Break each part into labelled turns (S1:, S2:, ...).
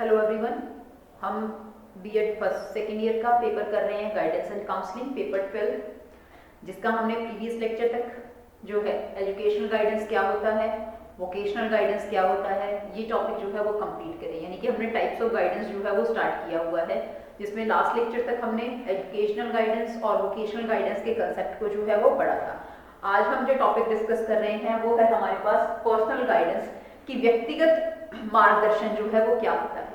S1: Hello everyone, हम BEd first second year का paper कर रहे हैं गाइडेंस एंड काउंसलिंग पेपर 12, जिसका हमने प्रीवियस लेक्चर तक जो है एजुकेशनल गाइडेंस क्या होता है, वोकेशनल गाइडेंस क्या होता है, ये टॉपिक जो है वो कंप्लीट करें। यानी कि हमने टाइप्स ऑफ गाइडेंस जो है वो स्टार्ट किया हुआ है, जिसमें लास्ट लेक्चर तक हमने एजुकेशनल गाइडेंस और वोकेशनल गाइडेंस के कंसेप्ट को जो है वो पढ़ा था। आज हम जो टॉपिक डिस्कस कर रहे हैं वो है हमारे पास पर्सनल गाइडेंस की व्यक्तिगत मार्गदर्शन जो है वो क्या होता है।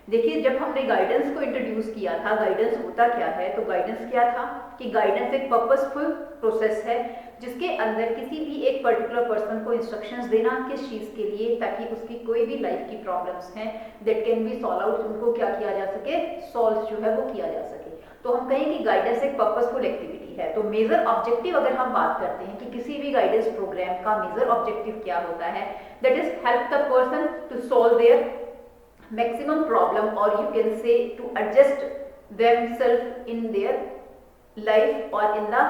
S1: देखिए, जब हमने गाइडेंस को इंट्रोड्यूस किया था, गाइडेंस होता क्या है, तो गाइडेंस क्या था कि गाइडेंस एक पर्पसफुल प्रोसेस है जिसके अंदर किसी भी एक पर्टिकुलर पर्सन को इंस्ट्रक्शंस देना किस चीज़ के लिए, ताकि उसकी कोई भी लाइफ की प्रॉब्लम्स हैं that can be solve out, उनको क्या किया जा सके, सॉल्व जो है वो किया जा सके। तो हम कहें कि गाइडेंस एक पर्पसफुल एक्टिविटी है। तो मेजर ऑब्जेक्टिव अगर हम बात करते हैं कि किसी भी गाइडेंस प्रोग्राम का मेजर ऑब्जेक्टिव क्या होता है, that is help the person to solve their maximum problem, or you can say to adjust themselves in their life or in the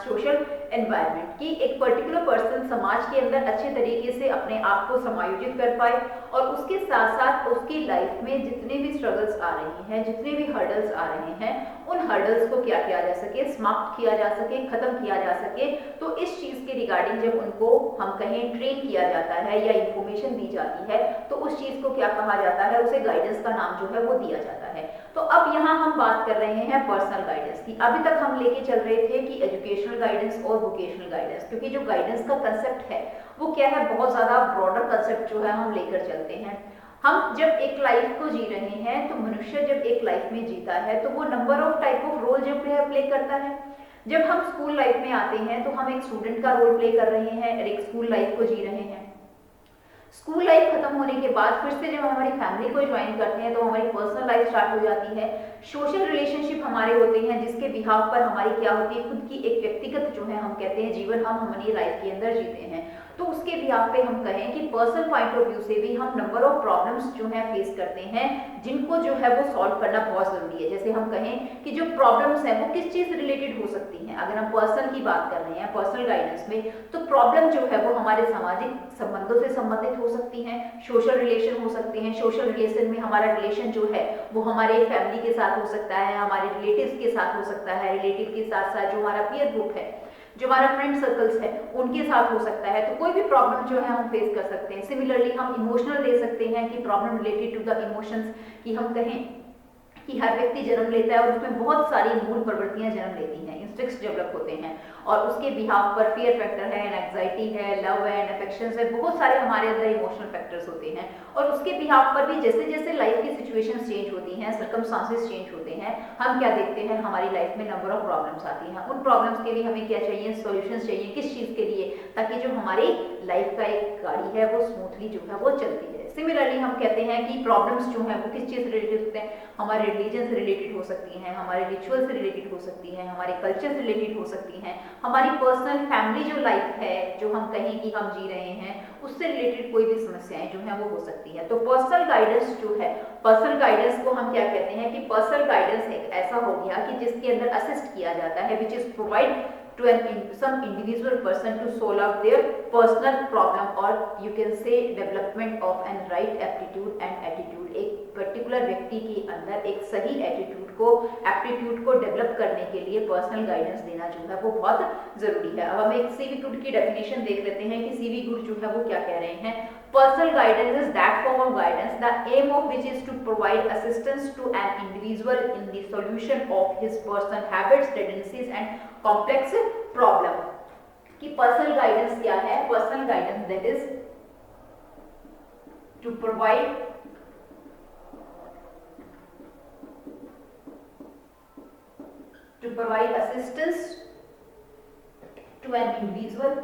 S1: social environment, कि एक पर्टिकुलर पर्सन समाज के अंदर अच्छे तरीके से अपने आप को समायोजित कर पाए और उसके साथ साथ उसकी लाइफ में जितने भी स्ट्रगल्स आ रही हैं, जितने भी हर्डल्स आ रहे हैं, उन हर्डल्स को क्या किया जा सके, समाप्त किया जा सके, खत्म किया जा सके। तो इस चीज़ के रिगार्डिंग जब उनको हम कहें ट्रेन किया जाता है या इंफॉर्मेशन दी जाती है, तो उस चीज़ को क्या कहा जाता है, उसे गाइडेंस का नाम जो है वो दिया जाता है। तो अब यहाँ हम बात कर रहे हैं पर्सनल गाइडेंस की। अभी तक हम लेके चल रहे थे कि एजुकेशनल गाइडेंस और वोकेशनल गाइडेंस, क्योंकि जो गाइडेंस का कंसेप्ट है वो क्या है, बहुत ज़्यादा ब्रॉडर कंसेप्ट जो है हम लेकर चलते हैं। हम जब एक लाइफ को जी रहे हैं, तो मनुष्य जब एक लाइफ में जीता है तो वो number of type of role जो प्ले करता है। जब हम स्कूल लाइफ में आते हैं तो हम एक स्टूडेंट का रोल प्ले कर रहे हैं और एक स्कूल लाइफ को जी रहे हैं। स्कूल लाइफ खत्म होने के बाद फिर से जब हमारी फैमिली को ज्वाइन करते हैं तो हमारी पर्सनल लाइफ स्टार्ट हो जाती है। सोशल रिलेशनशिप हमारे होते हैं जिसके बिहाव पर हमारी क्या होती है, खुद की एक व्यक्तिगत जो है हम कहते हैं जीवन हम हमारी लाइफ के अंदर जीते हैं। तो उसके बिहाव पे हम कहें कि पर्सनल पॉइंट ऑफ व्यू से भी हम नंबर ऑफ प्रॉब्लम्स जो है फेस करते हैं, जिनको जो है वो सॉल्व करना बहुत जरूरी है। जैसे हम कहें कि जो प्रॉब्लम्स हैं वो किस चीज से रिलेटेड हो सकती हैं। अगर हम पर्सनल की बात कर रहे हैं पर्सनल गाइडेंस में, तो प्रॉब्लम जो है वो हमारे सामाजिक संबंधों से संबंधित हो सकती हैं, सोशल रिलेशन हो सकते हैं। सोशल रिलेशन में हमारा रिलेशन जो है वो हमारे फैमिली के साथ हो सकता है, हमारे रिलेटिव्स के साथ हो सकता है, रिलेटिव के साथ साथ जो हमारा पीयर ग्रुप है, जो हमारा फ्रेंड सर्कल्स है, उनके साथ हो सकता है। तो कोई भी प्रॉब्लम जो है हम फेस कर सकते हैं। सिमिलरली हम इमोशनल ले सकते हैं कि problem related to the emotions, कि हम कहें कि हर व्यक्ति जन्म लेता है और उसमें बहुत सारी मूल प्रवृत्तियां जन्म लेती हैं, इंस्टिंक्ट्स डेवलप होते हैं, और उसके बिहाव पर फियर फैक्टर है, एंजाइटी है, लव है, अफेक्शंस है, बहुत सारे हमारे अंदर इमोशनल फैक्टर्स होते हैं। और उसके बिहाव पर भी जैसे जैसे लाइफ की सिचुएशंस चेंज होती हैं, सर्कमस्टांसेस चेंज होते हैं, हम क्या देखते हैं, हमारी लाइफ में नंबर ऑफ प्रॉब्लम्स आती हैं। उन प्रॉब्लम्स के लिए हमें क्या चाहिए, सॉल्यूशंस चाहिए। किस चीज़ के लिए, ताकि जो हमारी लाइफ का एक गाड़ी है वो स्मूथली जो है वो चलती है। सिमिलरली हम कहते हैं कि प्रॉब्लम्स जो है वो किस चीज़ से रिलेटेड होते हैं, हमारे रिलीजन से रिलेटेड हो सकती हैं, हमारे रिचुअल से रिलेटेड हो सकती हैं, हमारे कल्चर से रिलेटेड हो सकती हैं, हमारी पर्सनल फैमिली जो लाइफ है जो हम कहें कि हम जी रहे हैं, उससे रिलेटेड कोई भी समस्याएं जो है वो हो सकती है। तो पर्सनल गाइडेंस जो है, पर्सनल गाइडेंस को हम क्या कहते हैं कि पर्सनल गाइडेंस एक ऐसा हो गया कि जिसके अंदर असिस्ट किया जाता है, which is provide to some individual person to solve out their personal problem, or you can say development of an right aptitude and attitude। एक पर्टिकुलर व्यक्ति के अंदर एक सही एटीट्यूड को, एप्टीट्यूड को डेवलप करने के लिए पर्सनल गाइडेंस देना जो है वो बहुत जरूरी है। अब हम एक सीवी गुड की डेफिनेशन देख लेते हैं कि सीवी गुड जो है वो क्या कह रहे हैं। Personal guidance is that form of guidance, the aim of which is to provide assistance to an individual in the solution of his personal habits, tendencies and complex problem। कि personal guidance क्या है? Personal guidance that is to provide assistance to an individual,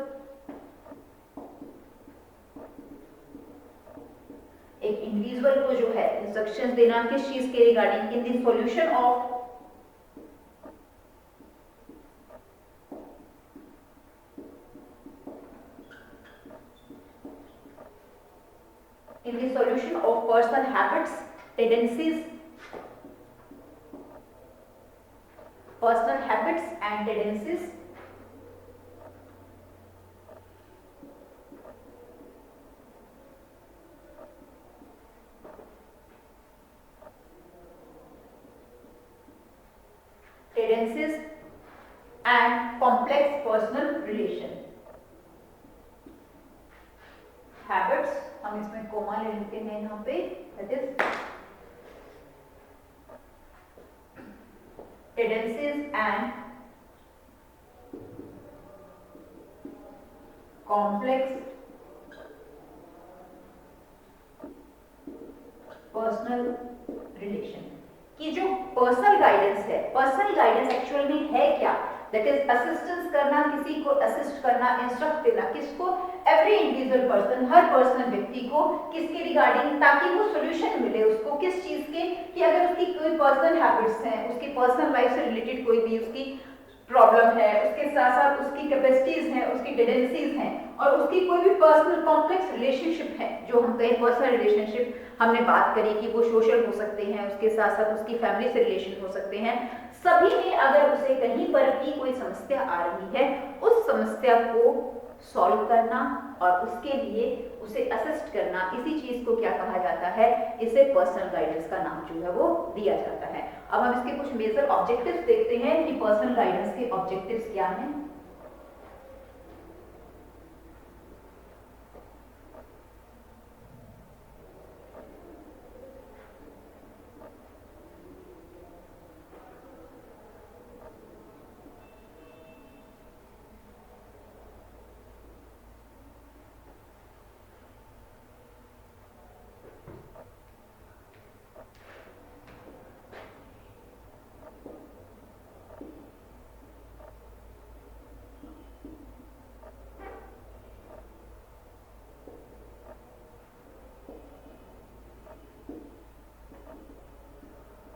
S1: एक individual को जो है instructions देना किस चीज के regarding, in the solution of personal habits, tendencies, personal habits and tendencies, personal relation. Habits हम इसमें कोमा ले लेते हैं यहाँ पे, that is tendencies and complex personal relation. कि जो पर्सनल गाइडेंस है, पर्सनल गाइडेंस एक्चुअल में है क्या, दैट इज असिस्टेंस करना, किसी को असिस्ट करना, इंस्ट्रक्ट देना, किसको, एवरी इंडिविजुअल पर्सन, हर पर्सनल व्यक्ति को किसके रिगार्डिंग, ताकि वो सोल्यूशन मिले उसको किस चीज के, कि अगर उसकी कोई पर्सनल हैबिट्स हैं, उसकी पर्सनल लाइफ से रिलेटेड कोई भी उसकी प्रॉब्लम है, उसके साथ साथ उसकी कैपेसिटीज हैं, उसकी टेंडेंसीज हैं, और उसकी कोई भी पर्सनल कॉम्प्लेक्स रिलेशनशिप है, जो हम कहें पर्सनल रिलेशनशिप, हमने बात करी कि वो सोशल हो सकते हैं, उसके साथ साथ उसकी फैमिली से रिलेशन हो सकते हैं, सभी में अगर उसे कहीं पर भी कोई समस्या आ रही है, उस समस्या को सॉल्व करना और उसके लिए उसे असिस्ट करना, इसी चीज को क्या कहा जाता है, इसे पर्सनल गाइडेंस का नाम जो है वो दिया जाता है। अब हम इसके कुछ मेजर ऑब्जेक्टिव्स देखते हैं कि पर्सनल गाइडेंस के ऑब्जेक्टिव्स क्या हैं।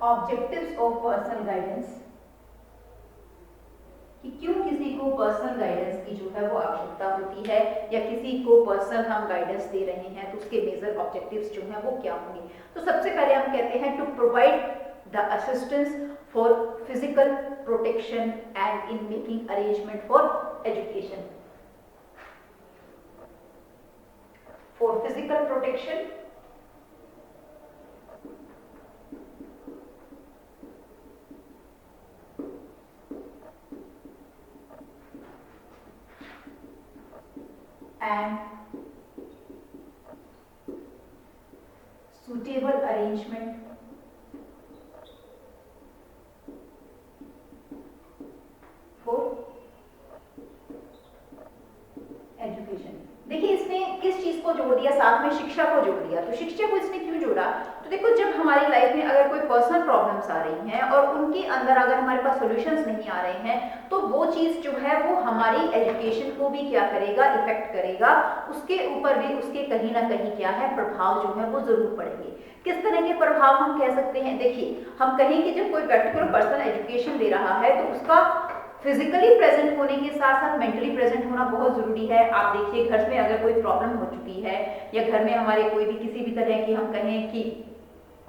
S1: ऑब्जेक्टिव्स ऑफ पर्सनल गाइडेंस, कि क्यों किसी को पर्सनल गाइडेंस की जो है वो आवश्यकता होती है, या किसी को पर्सनल हम गाइडेंस दे रहे हैं तो उसके मेजर ऑब्जेक्टिव्स जो हैं वो क्या होंगे। तो सबसे पहले हम कहते हैं to provide the assistance for physical protection and in making arrangement for education, for physical protection and suitable arrangement for education। देखिए इसने किस चीज को जोड़ दिया, साथ में शिक्षा को जोड़ दिया। तो शिक्षा को इसने क्यों जोड़ा, तो देखो जब हमारी लाइफ में अगर कोई पर्सनल प्रॉब्लम्स आ रही हैं और उनके अंदर अगर हमारे पास सॉल्यूशंस नहीं आ रहे हैं, तो वो चीज जो है वो हमारी एजुकेशन को भी क्या करेगा, इफेक्ट करेगा, उसके ऊपर भी उसके कहीं ना कहीं क्या है, प्रभाव जो है वो जरूर पड़ेंगे। किस तरह के प्रभाव हम कह सकते हैं, देखिए हम कहें कि जब कोई पर्टिकुलर पर्सन एजुकेशन ले रहा है तो उसका फिजिकली प्रेजेंट होने के साथ साथ मेंटली प्रेजेंट होना बहुत जरूरी है। आप देखिए घर में अगर कोई प्रॉब्लम हो चुकी है, या घर में हमारे कोई भी किसी भी तरह की हम कहें कि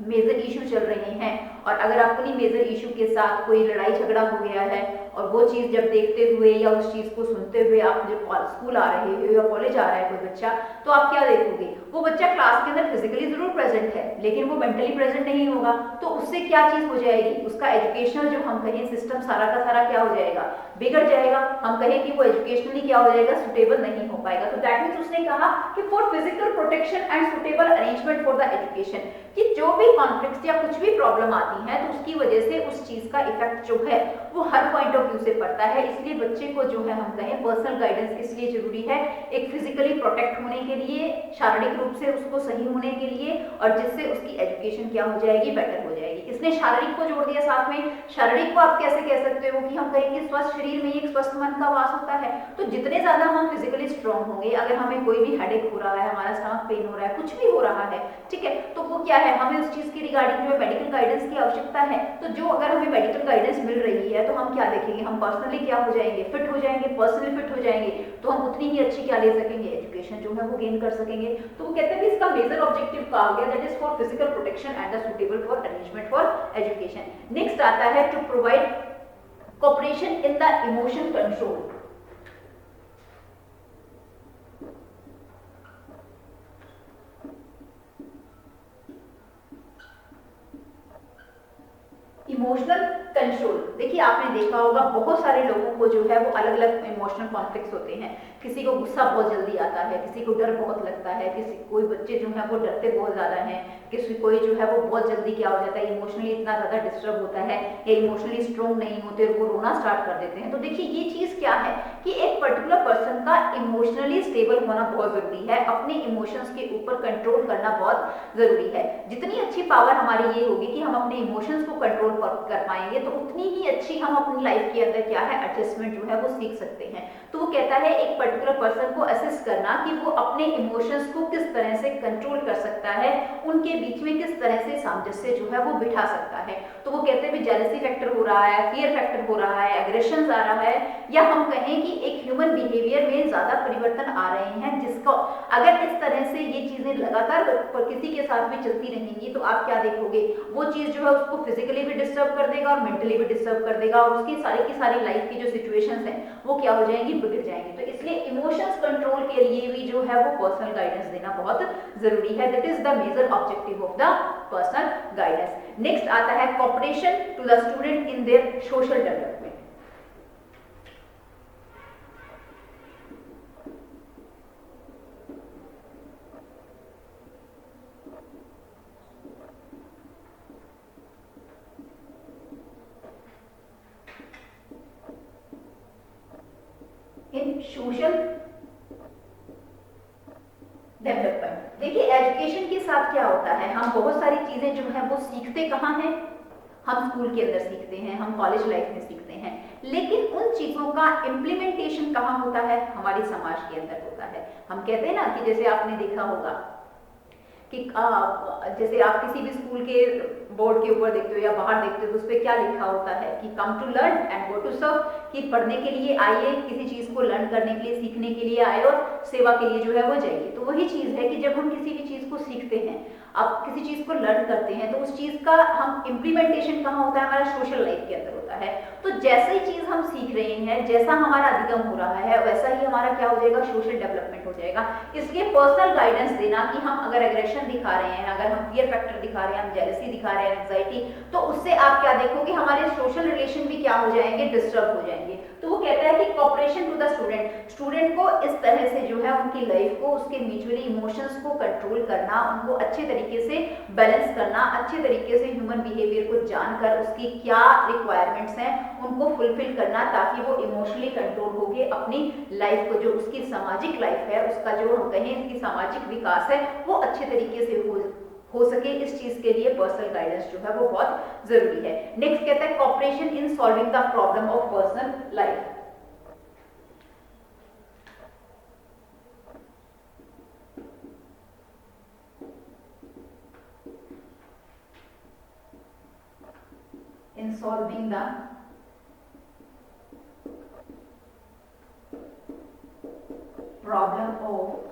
S1: मेजर इशू चल रहे हैं, और अगर आप उन्हीं मेजर इशू के साथ कोई लड़ाई झगड़ा हो गया है, और वो चीज जब देखते हुए या उस चीज को सुनते हुए आप जब स्कूल आ रहे हो या कॉलेज आ रहा है कोई बच्चा, तो आप क्या देखोगे, वो बच्चा क्लास के अंदर फिजिकली जरूर प्रेजेंट है लेकिन वो मेंटली प्रेजेंट नहीं होगा। तो उससे क्या चीज हो जाएगी, उसका एजुकेशनल जो हम कहें सिस्टम सारा का सारा क्या हो जाएगा, बिगड़ जाएगा। हम कहें कि वो एजुकेशनली क्या हो जाएगा, सुटेबल नहीं हो पाएगा। तो दैट मीन्स उसने कहा कि for physical protection and suitable arrangement for the education, कि जो भी कॉन्फ्लिक्ट या कुछ भी प्रॉब्लम आती है तो उसकी वजह से उस चीज का इफेक्ट जो है वो हर पॉइंट ऑफ व्यू से पड़ता है। इसलिए बच्चे को जो है हम कहें पर्सनल गाइडेंस इसलिए जरूरी है, एक फिजिकली प्रोटेक्ट होने के लिए, शारीरिक रूप से उसको सही होने के लिए, और जिससे उसकी एजुकेशन क्या हो जाएगी, बेटर हो जाएगी। इसने शारीरिक को जोड़ दिया साथ में। शारीरिक को आप कैसे कह सकते हो कि हम कहेंगे स्वस्थ शरीर में एक स्वस्थ मन का वास होता है। तो जितने ज्यादा हम फिजिकली स्ट्रांग होंगे, अगर हमें कोई भी हेडेक हो रहा है, हमारा स्टमक पेन हो रहा है, कुछ भी हो रहा है, ठीक है, तो वो क्या है, हमें उस चीज की रिगार्डिंग जो है मेडिकल गाइडेंस की आवश्यकता है। तो जो अगर हमें मेडिकल गाइडेंस मिल रही है तो हम क्या देखेंगे, हम पर्सनली क्या हो जाएंगे, फिट हो जाएंगे, पर्सनली फिट हो जाएंगे, तो हम उतनी ही अच्छी क्या ले सकेंगे, एजुकेशन जो है वो गेन कर सकेंगे। तो वो कहते हैं कि इसका मेजर ऑब्जेक्टिव कहा गया, that is for physical protection and the suitable for arrangement for education. Next आता है to provide cooperation in the emotion control. Emotional control. देखिए आपने देखा होगा बहुत सारे लोगों को जो है वो अलग अलग इमोशनल कॉन्फ्लिक्ट्स होते हैं। किसी को गुस्सा बहुत जल्दी आता है, किसी को डर बहुत लगता है, किसी कोई बच्चे जो है वो डरते बहुत ज़्यादा हैं, किसी कोई जो है वो बहुत जल्दी क्या हो जाता है इमोशनली इतना ज़्यादा डिस्टर्ब होता है या इमोशनली स्ट्रॉन्ग नहीं होते और वो रोना स्टार्ट कर देते हैं। तो देखिए ये चीज़ क्या है कि एक पर्टिकुलर पर्सन का इमोशनली स्टेबल होना बहुत ज़रूरी है, अपने इमोशंस के ऊपर कंट्रोल करना बहुत ज़रूरी है। जितनी अच्छी पावर हमारी ये होगी कि हम अपने इमोशंस को कंट्रोल कर पाएंगे तो उतनी ही अच्छी हम अपनी लाइफ के अंदर क्या है एडजस्टमेंट जो है वो सीख सकते हैं। तो वो कहता है एक पर्टिकुलर पर्सन को असिस्ट करना कि वो अपने इमोशंस को किस तरह से कंट्रोल कर सकता है, उनके बीच में किस तरह से सामंजस्य जो है वो बिठा सकता है। तो वो कहते हैं जेलसी फैक्टर हो रहा है, फियर फैक्टर हो रहा है, एग्रेशन आ रहा है, या हम कहें कि एक ह्यूमन बिहेवियर में ज्यादा परिवर्तन आ रहे हैं, जिसको अगर इस तरह से ये चीजें लगातार किसी के साथ भी चलती रहेंगी तो आप क्या देखोगे, वो चीज जो है उसको फिजिकली भी डिस्टर्ब कर देगा और मेंटली भी डिस्टर्ब कर देगा और उसकी सारी की सारी लाइफ की जो सिचुएशंस हैं वो क्या हो जाएंगी, बिगड़ जाएंगी। तो इसलिए इमोशंस कंट्रोल के लिए भी जो है वो पर्सनल गाइडेंस देना बहुत जरूरी है। That is the major objective of the personal guidance. Next आता है cooperation to the student in their social development. In social development देखिए एजुकेशन के साथ क्या होता है, हम बहुत सारी चीजें जो है वो सीखते कहाँ हैं, हम स्कूल के अंदर सीखते हैं, हम कॉलेज लाइफ में सीखते हैं, लेकिन उन चीजों का इम्प्लीमेंटेशन कहाँ होता है, हमारे समाज के अंदर होता है। हम कहते हैं ना कि जैसे आपने देखा होगा कि जैसे आप किसी भी स्कूल के बोर्ड के ऊपर देखते हो या बाहर देखते हो तो उस पर क्या लिखा होता है कि come to learn and go to serve, कि पढ़ने के लिए आइए, किसी चीज को लर्न करने के लिए, सीखने के लिए आए और सेवा के लिए जो है वो जाइए। तो वही चीज है कि जब हम किसी भी चीज को सीखते हैं, अब किसी चीज को लर्न करते हैं तो उस चीज का हम इम्प्लीमेंटेशन कहाँ होता है, हमारा सोशल लाइफ के अंदर होता है। तो जैसे ही चीज हम सीख रहे हैं, जैसा हमारा अधिगम हो रहा है, वैसा ही हमारा क्या हो जाएगा, सोशल डेवलपमेंट हो जाएगा। इसलिए पर्सनल गाइडेंस देना कि हम अगर एग्रेशन दिखा रहे हैं, अगर हम फियर फैक्टर दिखा रहे हैं, हम जेलसी दिखा रहे हैं, एंजाइटी, तो उससे आप क्या देखोगे, हमारे सोशल रिलेशन भी क्या हो जाएंगे, डिस्टर्ब हो जाएंगे। तो वो कहता है कि cooperation to the student, student को इस तरह से जो है उनकी लाइफ को, उसके म्यूचुअली इमोशंस को कंट्रोल करना, उनको अच्छे तरीके से बैलेंस करना, अच्छे तरीके से ह्यूमन बिहेवियर को जानकर उसकी क्या रिक्वायरमेंट्स हैं उनको फुलफिल करना, ताकि वो इमोशनली कंट्रोल होके अपनी लाइफ को, जो उसकी सामाजिक लाइफ है, उसका जो हम कहें इसकी सामाजिक विकास है, वो अच्छे तरीके से हो सके। इस चीज के लिए पर्सनल गाइडेंस जो है वो बहुत जरूरी है। नेक्स्ट कहता है cooperation in solving the problem of personal life. in solving the problem of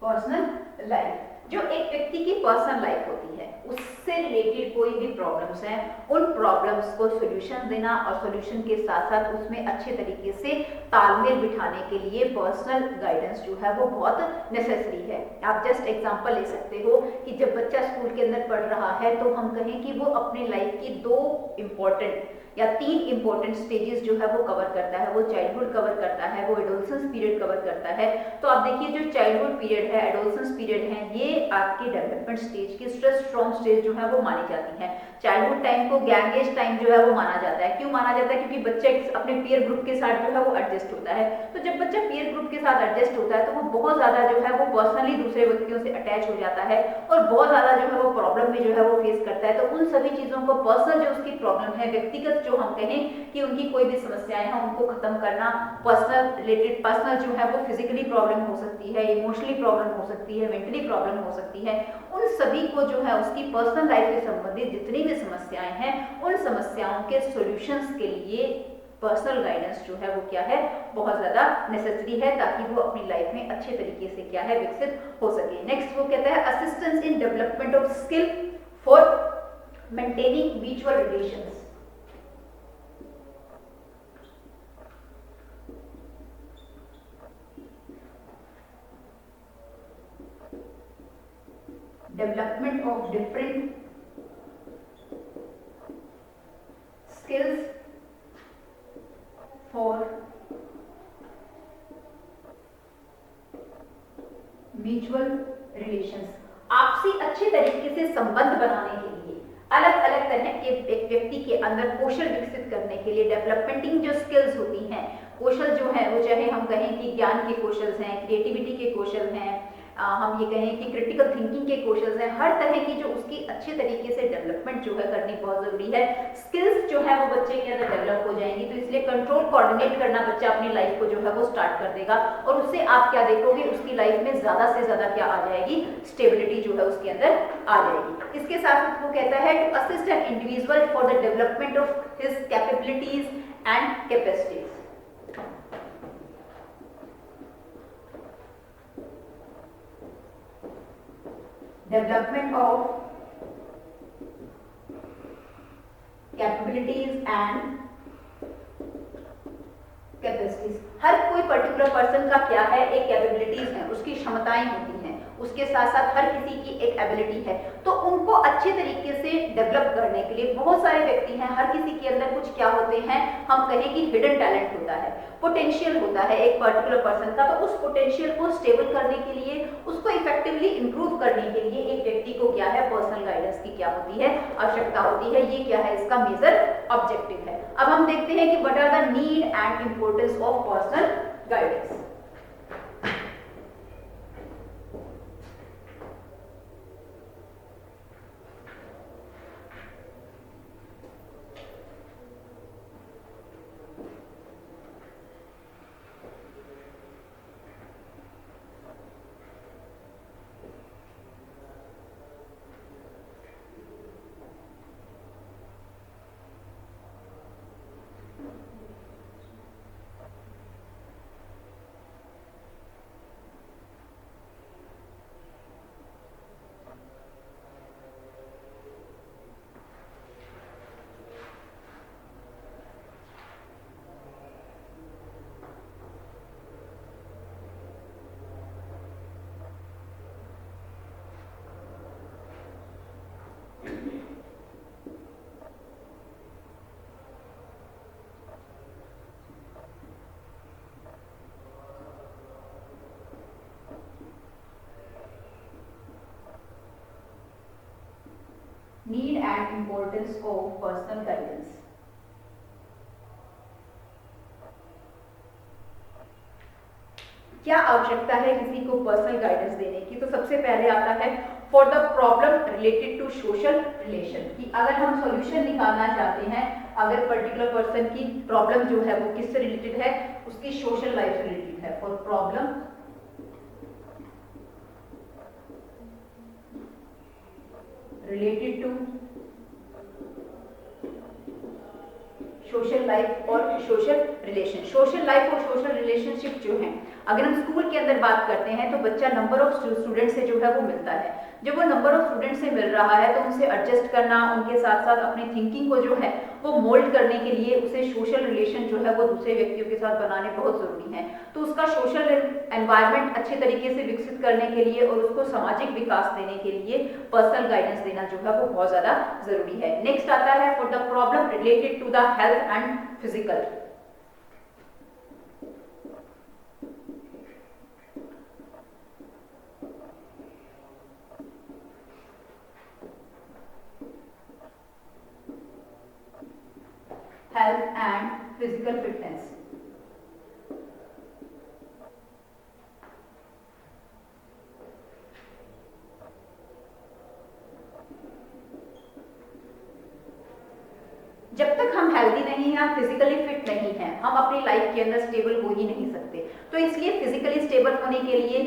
S1: personal life. जो एक व्यक्ति की पर्सनल लाइफ होती है, उससे रिलेटेड कोई भी प्रॉब्लम्स हैं, उन प्रॉब्लम्स को सॉल्यूशन देना और सॉल्यूशन के साथ साथ उसमें अच्छे तरीके से तालमेल बिठाने के लिए पर्सनल गाइडेंस जो है वो बहुत नेसेसरी है। आप जस्ट एग्जांपल ले सकते हो कि जब बच्चा स्कूल के अंदर पढ़ रहा है तो हम कहें कि वो अपने लाइफ की 2 इम्पोर्टेंट या 3 इंपॉर्टेंट स्टेजेस जो है वो कवर करता है। वो चाइल्डहुड कवर करता है, वो एडोलसेंस पीरियड कवर करता है। तो आप देखिए जो चाइल्डहुड पीरियड है, एडोलसेंस पीरियड है, ये आपके डेवलपमेंट स्टेज की स्ट्रेस स्ट्रॉन्ग स्टेज जो है वो मानी जाती है। चाइल्डहुड टाइम को गैंग एज टाइम जो है वो माना जाता है। क्यों माना जाता है? क्योंकि बच्चा अपने पीयर ग्रुप के साथ जो है वो एडजस्ट होता है। तो जब बच्चा पीयर ग्रुप के साथ एडजस्ट होता है तो वो बहुत ज्यादा जो है वो पर्सनली दूसरे व्यक्तियों से अटैच हो जाता है और बहुत ज्यादा जो है वो प्रॉब्लम भी जो है वो फेस करता है। तो उन सभी चीजों को पर्सनल जो उसकी प्रॉब्लम है, व्यक्तिगत जो हम कहें कि उनकी कोई भी समस्याएं हैं उनको खत्म करना, पर्सनल रिलेटेड, पर्सनल जो है वो फिजिकली प्रॉब्लम हो सकती है, इमोशनली प्रॉब्लम हो सकती है, मेंटली प्रॉब्लम हो सकती है, उन सभी को जो है उसकी पर्सनल लाइफ से संबंधित जितनी भी समस्याएं हैं उन समस्याओं के सॉल्यूशंस के लिए पर्सनल गाइडेंस जो है वो क्या है, बहुत ज्यादा नेसेसरी है, ताकि वो अपनी लाइफ में अच्छे तरीके से क्या है विकसित हो सके। नेक्स्ट वो कहता है assistance in development of skill for maintaining mutual relations. development of different mutual relations, आपसी अच्छे तरीके से संबंध बनाने के लिए, अलग अलग तरह के एक व्यक्ति के अंदर कौशल विकसित करने के लिए डेवलपमेंटिंग जो स्किल्स होती हैं, कौशल जो है वो चाहे हम कहें कि ज्ञान के कौशल हैं, क्रिएटिविटी के कौशल हैं, हम ये कहें कि क्रिटिकल थिंकिंग के कौशल हैं, हर तरह की जो उसकी अच्छे तरीके से डेवलपमेंट जो है करनी बहुत जरूरी है। स्किल्स जो है वो बच्चे के अंदर डेवलप हो जाएंगी, तो इसलिए कंट्रोल कोऑर्डिनेट करना बच्चा अपनी लाइफ को जो है वो स्टार्ट कर देगा और उससे आप क्या देखोगे, उसकी लाइफ में ज्यादा से ज्यादा क्या आ जाएगी, स्टेबिलिटी जो है उसके अंदर आ जाएगी। इसके साथ वो कहता है to assist an individual for the development of his capabilities and capacities. Development of capabilities and capacities, हर कोई पर्टिकुलर पर्सन का क्या है, एक कैपेबिलिटीज है, उसकी क्षमताएं होती हैं, उसके साथ साथ हर किसी की एक एबिलिटी है, तो उनको अच्छे तरीके से डेवलप करने के लिए बहुत सारे व्यक्ति हैं, हर किसी के अंदर कुछ क्या होते हैं, हम कहें कि हिडन टैलेंट होता है, पोटेंशियल होता है एक पर्टिकुलर पर्सन का, तो उस पोटेंशियल को स्टेबल करने के लिए, उसको इफेक्टिवली इंप्रूव करने के लिए एक व्यक्ति को क्या है, पर्सनल गाइडेंस की क्या होती है, आवश्यकता होती है। ये क्या है, इसका मेजर ऑब्जेक्टिव है। अब हम देखते हैं कि what are the need and importance of personal guidance. Need and importance of personal guidance. क्या आवश्यकता है किसी को पर्सनल गाइडेंस देने की, तो सबसे पहले आता है for the problem related to social relation, कि अगर हम सॉल्यूशन निकालना चाहते हैं, अगर पर्टिकुलर पर्सन की प्रॉब्लम जो है वो किससे रिलेटेड है, उसकी सोशल लाइफ से रिलेटेड है, for problem related to social life और सोशल रिलेशन। सोशल लाइफ और सोशल रिलेशनशिप जो है, अगर हम स्कूल के अंदर बात करते हैं तो बच्चा नंबर ऑफ स्टूडेंट से जो है वो मिलता है, जब वो नंबर ऑफ स्टूडेंट से मिल रहा है तो उनसे एडजस्ट करना, उनके साथ साथ अपनी थिंकिंग को जो है वो मोल्ड करने के लिए उसे सोशल रिलेशन जो है वो दूसरे व्यक्तियों के साथ बनाने बहुत जरूरी है। तो उसका सोशल एनवायरनमेंट अच्छे तरीके से विकसित करने के लिए और उसको सामाजिक विकास देने के लिए पर्सनल गाइडेंस देना जो है वो बहुत ज्यादा जरूरी है। नेक्स्ट आता है for the problem related to the health and physical. Health and physical fitness. जब तक हम हेल्दी नहीं हैं, फिजिकली फिट नहीं हैं, हम अपनी लाइफ के अंदर स्टेबल हो ही नहीं सकते। तो इसलिए फिजिकली स्टेबल होने के लिए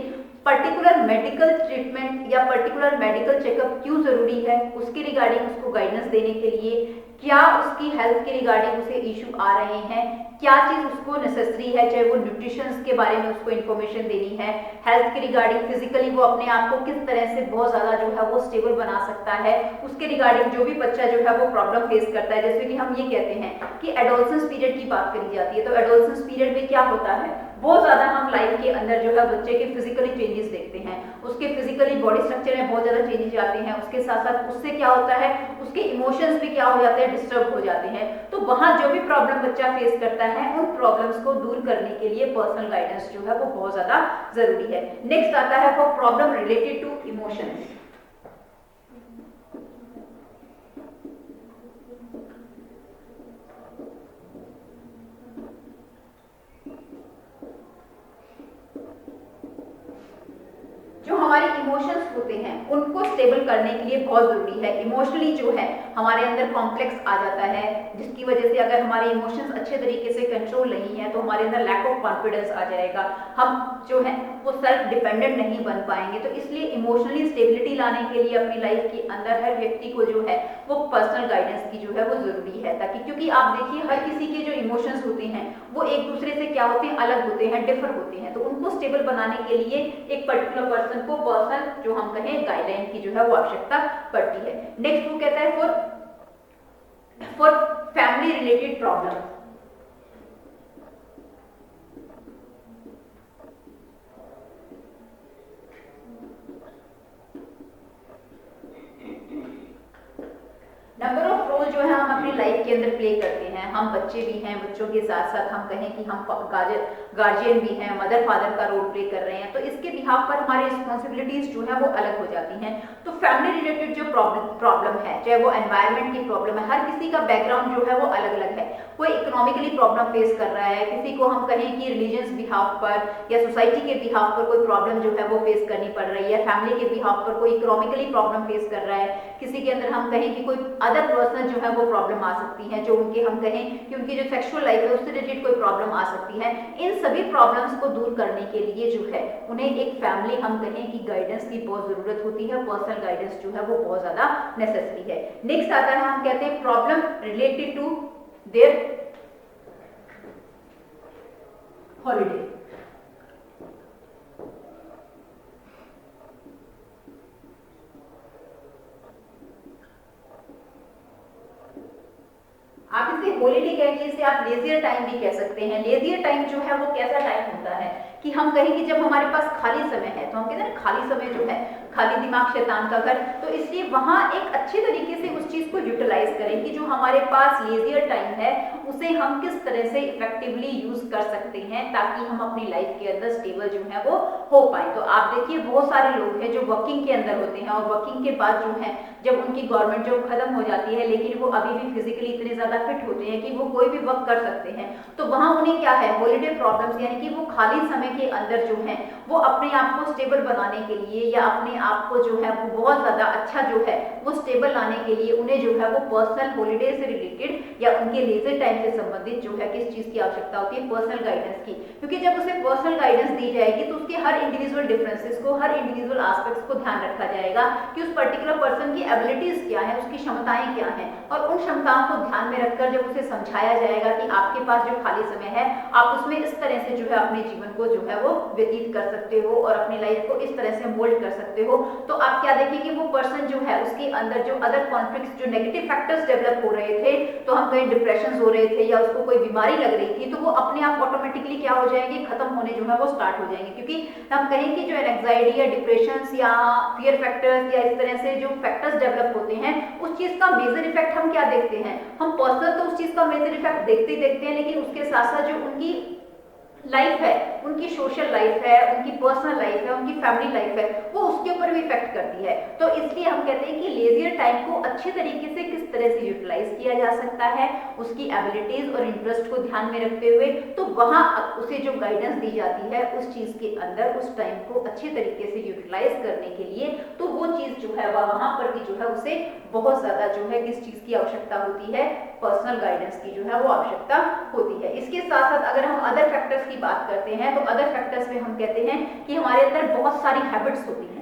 S1: पर्टिकुलर मेडिकल ट्रीटमेंट या पर्टिकुलर मेडिकल चेकअप क्यों जरूरी है, उसके रिगार्डिंग उसको गाइडेंस देने के लिए, क्या उसकी हेल्थ के रिगार्डिंग उसे इशू आ रहे हैं, क्या चीज उसको नेसेसरी है, चाहे वो न्यूट्रिशन के बारे में उसको इन्फॉर्मेशन देनी है, हेल्थ के रिगार्डिंग फिजिकली वो अपने आप को किस तरह से बहुत ज्यादा जो है वो स्टेबल बना सकता है, उसके रिगार्डिंग जो भी बच्चा जो है वो प्रॉब्लम फेस करता है। जैसे कि हम ये कहते हैं कि एडोलसेंस पीरियड की बात करी जाती है, तो एडोलसेंस पीरियड में क्या होता है, बहुत ज्यादा हम लाइफ के अंदर जो है बच्चे के फिजिकली चेंजेस देखते हैं, उसके फिजिकली बॉडी स्ट्रक्चर में बहुत ज्यादा चेंजेस आते हैं, उसके साथ साथ उससे क्या होता है, उसके इमोशंस भी क्या हो जाते हैं, है डिस्टर्ब हो जाते हैं। तो वहां जो भी प्रॉब्लम बच्चा फेस करता है उन प्रॉब्लम्स को दूर करने के लिए पर्सनल गाइडेंस जो है वो बहुत ज्यादा जरूरी है। नेक्स्ट आता है for problem related to emotions. जो हमारे इमोशंस होते हैं उनको स्टेबल करने के लिए बहुत जरूरी है। इमोशनली जो है हमारे अंदर कॉम्प्लेक्स आ जाता है, जिसकी वजह से अगर हमारे इमोशंस अच्छे तरीके से कंट्रोल नहीं है तो हमारे अंदर लैक ऑफ कॉन्फिडेंस आ जाएगा, हम जो है वो सेल्फ डिपेंडेंट नहीं बन पाएंगे। तो इसलिए इमोशनली स्टेबिलिटी लाने के लिए अपनी लाइफ के अंदर हर व्यक्ति को जो है वो पर्सनल गाइडेंस की जो है वो जरूरी है, ताकि क्योंकि आप देखिए हर किसी के जो इमोशंस होते हैं वो एक दूसरे से क्या होते हैं, अलग होते हैं, डिफर होते हैं। तो उनको स्टेबल बनाने के लिए एक पर्टिकुलर पर्सन को पर्सनल जो हम कहें गाइडलाइन की जो है वो आवश्यकता पड़ती है। नेक्स्ट वो कहता है for family related problem. Number of role जो है हम अपनी लाइफ के अंदर प्ले करते हैं। हम बच्चे भी हैं, बच्चों के साथ साथ हम कहें कि हम गार्जियन भी हैं, मदर फादर का रोल प्ले कर रहे हैं। तो इसके बिहाफ पर हमारी रिस्पॉन्सिबिलिटीज जो है वो अलग हो जाती हैं। तो फैमिली रिलेटेड जो प्रॉब्लम है, चाहे वो एनवायरनमेंट की प्रॉब्लम है, हर किसी का बैकग्राउंड जो है वो अलग अलग है। कोई इकोनॉमिकली प्रॉब्लम फेस कर रहा है, किसी को हम कहें कि रिलीजियस बिहाफ पर या सोसाइटी के बिहाफ पर कोई प्रॉब्लम जो है वो फेस करनी पड़ रही है, फैमिली के बिहाफ पर कोई इकोनॉमिकली प्रॉब्लम फेस कर रहा है, किसी के अंदर हम कहें कि कोई अदर पर्सन जो है वो प्रॉब्लम आ सकती है, जो उनके हम कहें कि उनकी जो सेक्सुअल लाइफ है उससे रिलेटेड कोई प्रॉब्लम आ सकती है। इन सभी प्रॉब्लम्स को दूर करने के लिए जो है उन्हें एक फैमिली हम कहें कि गाइडेंस की बहुत जरूरत होती है। पर्सनल गाइडेंस जो है वो बहुत ज्यादा नेसेसरी है। नेक्स्ट आता है हम कहते हैं problem related to their holiday. आप इसे हॉलीडे कह लीजिए, आप लेजियर टाइम भी कह सकते हैं। लेजियर टाइम जो है वो कैसा टाइम होता है कि हम कहें कि जब हमारे पास खाली समय है, तो हम कहते हैं ना खाली समय जो है, खाली दिमाग शैतान का घर। तो इसलिए वहां एक अच्छे तरीके से उस चीज को यूटिलाइज करें कि जो हमारे पास लेजियर टाइम है उसे हम किस तरह से इफेक्टिवली यूज कर सकते हैं ताकि हम अपनी लाइफ के अंदर स्टेबल जो है वो हो पाए। तो आप देखिए बहुत सारे लोग हैं जो वर्किंग के अंदर होते हैं और वर्किंग के बाद जो है जब उनकी गवर्नमेंट जॉब खत्म हो जाती है, लेकिन वो अभी भी फिजिकली इतने ज्यादा फिट होते हैं कि वो कोई भी वर्क कर सकते हैं। तो वहां उन्हें क्या है, हॉलीडे प्रॉब्लम्स यानी कि वो खाली समय के अंदर जो है वो अपने आप को स्टेबल बनाने के लिए या अपने आप को जो है वो बहुत ज्यादा अच्छा जो है वो स्टेबल लाने के लिए उन्हें जो है वो पर्सनल हॉलीडे से रिलेटेड या उनके लेजर टाइम से संबंधित जो है किस चीज की आवश्यकता होती है, पर्सनल गाइडेंस की। क्योंकि जब उसे पर्सनल गाइडेंस दी जाएगी तो उसके हर इंडिविजुअल डिफरेंसेस को, हर इंडिविजुअल एस्पेक्ट्स को ध्यान रखा जाएगा कि उस पर्टिकुलर पर्सन की एबिलिटीज क्या है, उसकी क्षमताएं क्या हैं, और उन क्षमताओं को ध्यान में रखकर जब उसे समझाया जाएगा कि आपके पास जो खाली समय है आप उसमें इस तरह से जो है अपने जीवन को जो है वो व्यतीत कर सकते हो और अपनी लाइफ को इस तरह से मोल्ड कर सकते हो। तो आप क्या देखें कि वो पर्सन जो है उसके अंदर जो अदर कॉन्फ्लिक्ट्स, जो नेगेटिव फैक्टर्स डेवलप हो रहे थे, तो हम कहीं डिप्रेशन हो रहे थे या उसको कोई बीमारी लग रही थी, तो वो अपने आप ऑटोमेटिकली क्या हो जाएंगे, खत्म होने जो है वो स्टार्ट हो जाएंगे। क्योंकि हम कहें कि जो एंजाइटी या डिप्रेशन या फियर फैक्टर्स या इस तरह से जो फैक्टर्स डेवलप होते हैं उस चीज का मेजर इफेक्ट हम क्या देखते हैं, हम पर्सनल तो उस चीज का मेजर इफेक्ट देखते ही देखते हैं, लेकिन उसके साथ साथ जो उनकी लाइफ है, उनकी सोशल लाइफ है, उनकी पर्सनल लाइफ है, उनकी फैमिली लाइफ है, वो उसके ऊपर भी इफेक्ट करती है। तो इसलिए हम कहते हैं कि लेजियर टाइम को अच्छे तरीके से किस तरह से यूटिलाइज किया जा सकता है, उसकी एबिलिटीज और इंटरेस्ट को ध्यान में रखते हुए, तो वहां उसे जो गाइडेंस दी जाती है उस चीज के अंदर उस टाइम को अच्छे तरीके से यूटिलाइज करने के लिए, तो वो चीज जो है वहां पर भी जो है उसे बहुत ज्यादा जो है किस चीज की आवश्यकता होती है, पर्सनल गाइडेंस की जो है वो आवश्यकता होती है। इसके साथ साथ अगर हम अदर फैक्टर्स की बात करते हैं तो अदर फैक्टर्स में हम कहते हैं कि हमारे अंदर बहुत सारी हैबिट्स होती हैं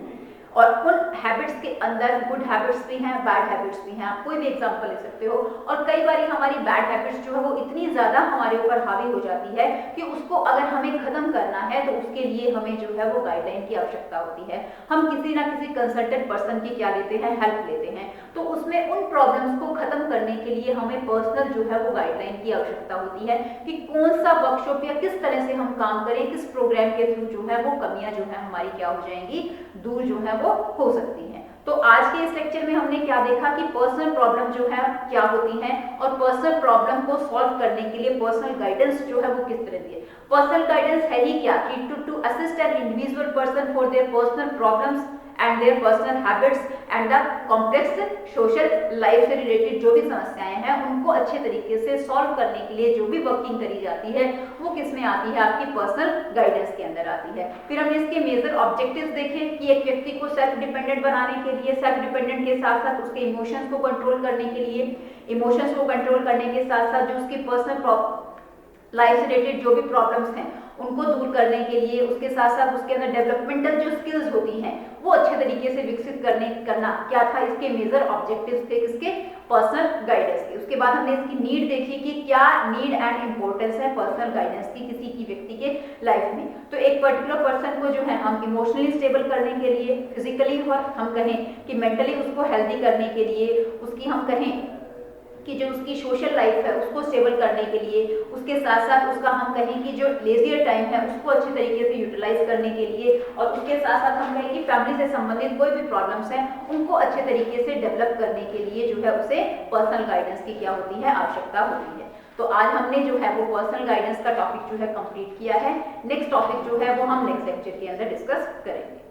S1: और उन हैबिट्स के अंदर गुड हैबिट्स भी हैं, बैड हैबिट्स भी हैं। आप कोई भी एग्जांपल ले सकते हो। और कई बार हमारी बैड हैबिट्स जो है वो इतनी ज्यादा हमारे ऊपर हावी हो जाती है कि उसको अगर हमें खत्म करना है तो उसके लिए हमें जो है वो गाइडलाइन की आवश्यकता होती है। हम किसी ना किसी कंसल्टेंट पर्सन की क्या लेते हैं, हेल्प लेते हैं। तो उसमें उन प्रॉब्लम्स को खत्म करने के लिए हमें पर्सनल जो है वो गाइडलाइन की आवश्यकता होती है कि कौन सा वर्कशॉप या किस तरह से हम काम करें, किस प्रोग्राम के थ्रू जो है वो कमियां जो है हमारी क्या हो जाएंगी, दूर जो है वो हो सकती हैं। तो आज के इस लेक्चर में हमने क्या देखा कि पर्सनल प्रॉब्लम जो है क्या होती हैं और पर्सनल प्रॉब्लम को सॉल्व करने के लिए पर्सनल गाइडेंस जो है वो किस तरह दी है। पर्सनल गाइडेंस है ही क्या कि to assist an individual person for their personal problems and their personal habits and the complex social life से रिलेटेड जो भी समस्याएं हैं उनको अच्छे तरीके से सॉल्व करने के लिए जो भी वर्किंग करी जाती है वो किस में आती है, आपकी पर्सनल गाइडेंस के अंदर आती है। फिर हमने इसके मेजर ऑब्जेक्टिव्स देखे कि एक व्यक्ति को सेल्फ डिपेंडेंट बनाने के लिए, सेल्फ डिपेंडेंट के साथ साथ उसके इमोशंस को कंट्रोल करने के लिए, इमोशंस को कंट्रोल करने के साथ साथ जो उसकी पर्सनल लाइफ से रिलेटेड जो भी प्रॉब्लम्स हैं उनको दूर करने के लिए, उसके साथ साथ उसके अंदर डेवलपमेंटल जो स्किल्स होती हैं वो अच्छे तरीके से विकसित करना क्या था, इसके मेजर ऑब्जेक्टिव्स थे किसके, पर्सनल गाइडेंस के। उसके बाद हमने इसकी नीड देखी कि क्या नीड एंड इंपॉर्टेंस है पर्सनल गाइडेंस की किसी की व्यक्ति के लाइफ में। तो एक पर्टिकुलर पर्सन को जो है हम इमोशनली स्टेबल करने के लिए, फिजिकली और हम कहें कि मेंटली उसको हेल्दी करने के लिए, उसकी हम कहें कि जो उसकी सोशल लाइफ है उसको स्टेबल करने के लिए, उसके साथ साथ उसका हम कहें कि जो लेजियर टाइम है उसको अच्छे तरीके से यूटिलाइज करने के लिए, और उसके साथ साथ हम कहें कि फैमिली से संबंधित कोई भी प्रॉब्लम्स हैं उनको अच्छे तरीके से डेवलप करने के लिए जो है उसे पर्सनल गाइडेंस की क्या होती है, आवश्यकता होती है। तो आज हमने जो है वो पर्सनल गाइडेंस का टॉपिक जो है कंप्लीट किया है। नेक्स्ट टॉपिक जो है वो हम नेक्स्ट लेक्चर के अंदर डिस्कस करेंगे।